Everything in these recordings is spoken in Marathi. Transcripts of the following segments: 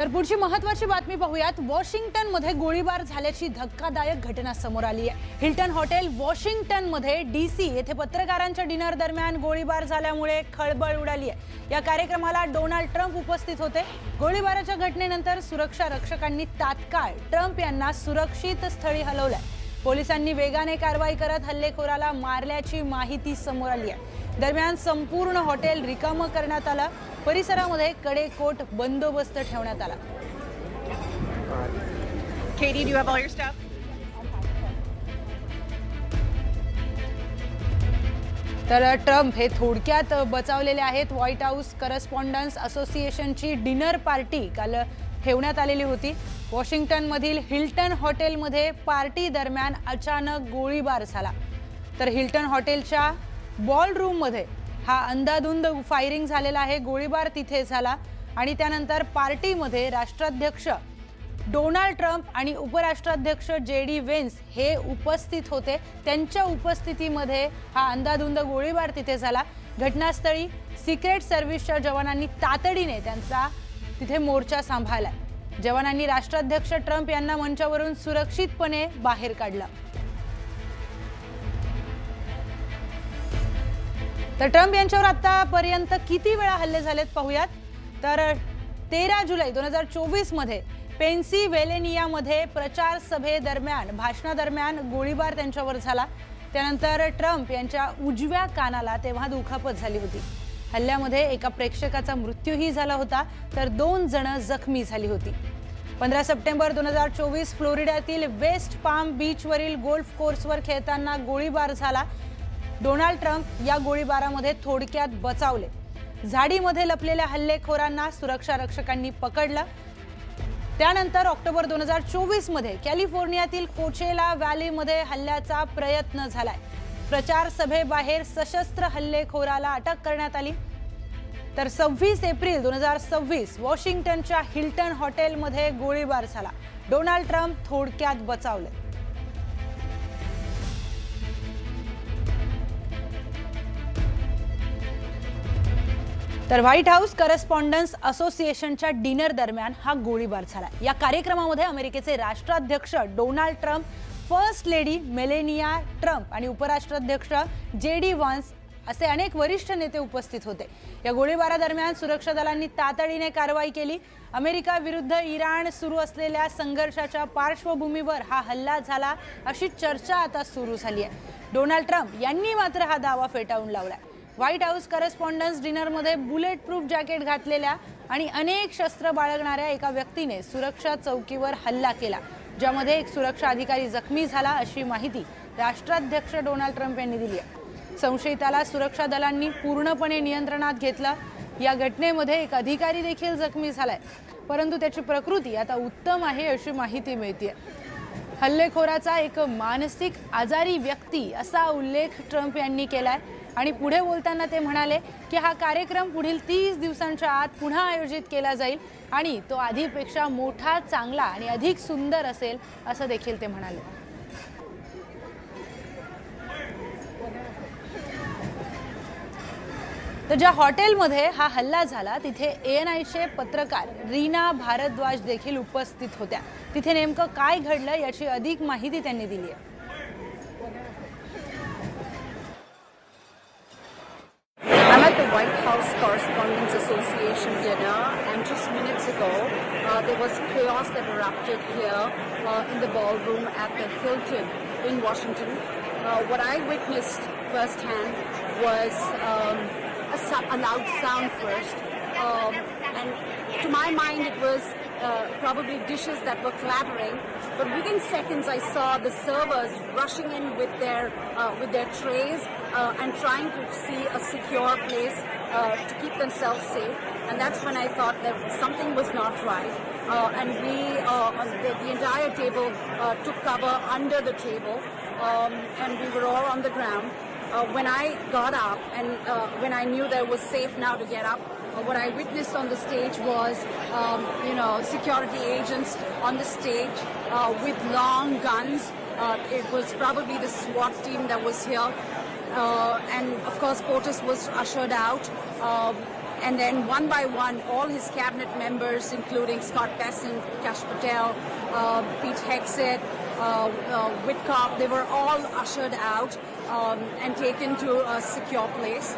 तर पुढची महत्त्वाची बातमी पाहूयात। वॉशिंग्टनमध्ये गोळीबार झाल्याची धक्कादायक घटना समोर आली आहे। हिल्टन हॉटेल वॉशिंग्टनमध्ये डीसी येथे पत्रकारांच्या डिनर दरम्यान गोळीबार झाल्यामुळे खळबळ उडाली आहे। या कार्यक्रमाला डोनाल्ड ट्रम्प उपस्थित होते। गोळीबाराच्या घटनेनंतर सुरक्षा रक्षकांनी तात्काळ ट्रम्प यांना सुरक्षित स्थळी हलवले। पोलिसांनी वेगाने कारवाई करत हल्लेखोराला मारल्याची माहिती समोर आली आहे। दरम्यान संपूर्ण हॉटेल रिकामं करण्यात आलं। परिसरामध्ये कडेकोट बंदोबस्त ठेवण्यात आला। Katie, do you have all your stuff? तर ट्रम्प हे थोडक्यात बचावलेले आहेत। व्हाईट हाऊस करस्पॉन्डन्स असोसिएशनची डिनर पार्टी काल ठेवण्यात आलेली होती। वॉशिंग्टनमधील हिल्टन हॉटेलमध्ये पार्टी दरम्यान अचानक गोळीबार झाला। तर हिल्टन हॉटेलच्या बॉलरूममध्ये हा अंधाधुंद फायरिंग झालेला आहे। गोळीबार तिथे झाला आणि त्यानंतर पार्टीमध्ये राष्ट्राध्यक्ष डोनाल्ड ट्रम्प आणि उपराष्ट्राध्यक्ष जेडी वेन्स हे उपस्थित होते। त्यांच्या उपस्थितीमध्ये हा अंधाधुंद गोळीबार तिथे झाला। घटनास्थळी सिक्रेट सर्व्हिसच्या जवानांनी तातडीने त्यांचा तिथे मोर्चा सांभाळला। जवानांनी राष्ट्राध्यक्ष ट्रम्प यांना मंचावरून सुरक्षितपणे बाहेर काढलं। तर ट्रम्प यांच्यावर आतापर्यंत किती वेळा हल्ले झालेत पाहूयात। तर 13 जुलै 2024 मध्ये पेन्सिल्व्हेनियामध्ये प्रचार सभेदरम्यान भाषणादरम्यान गोळीबार त्यांच्यावर झाला। त्यानंतर ट्रम्प यांच्या उजव्या कानाला तेव्हा दुखापत झाली होती। हल्ल्यामध्ये एका प्रेक्षकाचा मृत्यूही झाला होता, तर 2 जण जखमी झाली होती। 15 सप्टेंबर 2024 फ्लोरिडातील वेस्ट पाम बीचवरील गोल्फ कोर्सवर खेळताना गोळीबार झाला। डोनाल्ड ट्रम्प या गोळीबारामध्ये थोडक्यात बचावले। झाडीमध्ये लपलेल्या हल्लेखोरांना सुरक्षा रक्षकांनी पकडलं। त्यानंतर ऑक्टोबर 2024 मध्ये कॅलिफोर्नियातील कोचेला व्हॅलीमध्ये हल्ल्याचा प्रयत्न झालाय। प्रचार सभेबाहेर सशस्त्र हल्लेखोराला अटक करण्यात आली। तर 26 एप्रिल 2026 वॉशिंग्टनच्या हिल्टन हॉटेलमध्ये गोळीबार झाला। डोनाल्ड ट्रम्प थोडक्यात बचावले। तर व्हाईट हाऊस करस्पॉन्डन्स असोसिएशनच्या डिनर दरम्यान हा गोळीबार झाला। या कार्यक्रमामध्ये अमेरिकेचे राष्ट्राध्यक्ष Donald Trump, first lady Melania Trump आणि उपराष्ट्राध्यक्ष जेडी व्हान्स असे अनेक वरिष्ठ नेते उपस्थित होते। या गोळीबारादरम्यान सुरक्षा दलांनी तातडीने कारवाई केली। अमेरिका विरुद्ध इराण सुरू असलेल्या संघर्षाच्या पार्श्वभूमीवर हा हल्ला झाला अशी चर्चा आता सुरू झाली आहे। डोनाल्ड ट्रम्प यांनी मात्र हा दावा फेटाळून लावला। व्हाईट हाऊस करस्पॉन्डन्स डिनरमध्ये बुलेट प्रूफ जॅकेट घातलेल्या आणि अनेक शस्त्र बाळगणाऱ्या एका व्यक्तीने सुरक्षा चौकीवर हल्ला केला, ज्यामध्ये एक सुरक्षा अधिकारी जखमी झाला अशी माहिती राष्ट्राध्यक्ष डोनाल्ड ट्रम्प यांनी दिली आहे। संशयिताला सुरक्षा दलांनी पूर्णपणे नियंत्रणात घेतलं। या घटनेमध्ये एक अधिकारी देखील जखमी झालाय, परंतु त्याची प्रकृती आता उत्तम आहे अशी माहिती मिळते। हल्लेखोराचा एक मानसिक आजारी व्यक्ती असा उल्लेख ट्रम्प यांनी केलाय आणि पुढे बोलताना ते म्हणाले की हा कार्यक्रम पुढील 30 दिवसांच्या आत पुन्हा आयोजित केला जाईल आणि तो आधीपेक्षा मोठा, चांगला आणि अधिक सुंदर असेल असं देखील ते म्हणाले। तर ज्या हॉटेलमध्ये हा हल्ला झाला तिथे ANIचे पत्रकार रीना भारद्वाज देखील उपस्थित होत्या। तिथे नेमकं काय घडलं याची अधिक माहिती त्यांनी दिली आहे। I'm at the White House Correspondents Association dinner, and just minutes ago there was chaos that erupted here in the ballroom at the Hilton in Washington. What I witnessed firsthand was a loud sound first, and to my mind it was probably dishes that were clattering, but within seconds I saw the servers rushing in with their trays and trying to see a secure place to keep themselves safe, and that's when I thought that something was not right, and the entire table took cover under the table, and we were all on the ground. When I got up and when I knew that it was safe now to get up, what I witnessed on the stage was, security agents on the stage with long guns. It was probably the SWAT team that was here, and of course POTUS was ushered out. and then one by one, all his cabinet members, including Scott Bessent, Kash Patel, Pete Hegseth, Whitcomb, they were all ushered out and taken to a secure place.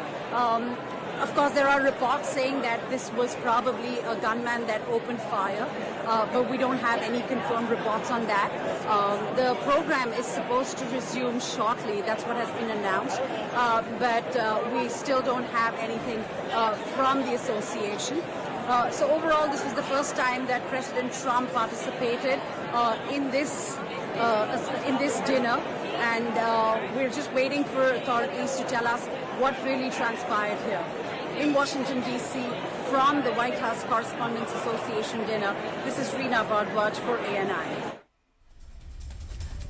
Of course, there are reports saying that this was probably a gunman that opened fire, but we don't have any confirmed reports on that. The program is supposed to resume shortly. That's what has been announced, but we still don't have anything from the association. So overall, this was the first time that President Trump participated in this dinner, and we're just waiting for authorities to tell us what really transpired here. In Washington, D.C., from the White House Correspondents Association dinner, this is Reena Bhardwaj for ANI.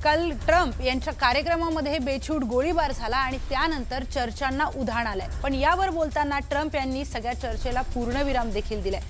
काल ट्रम्प यांच्या कार्यक्रमामध्ये बेछूट गोळीबार झाला आणि त्यानंतर चर्चांना उधाण आलंय. पण यावर बोलताना ट्रम्प यांनी सगळ्या चर्चेला पूर्णविराम देखील दिलाय.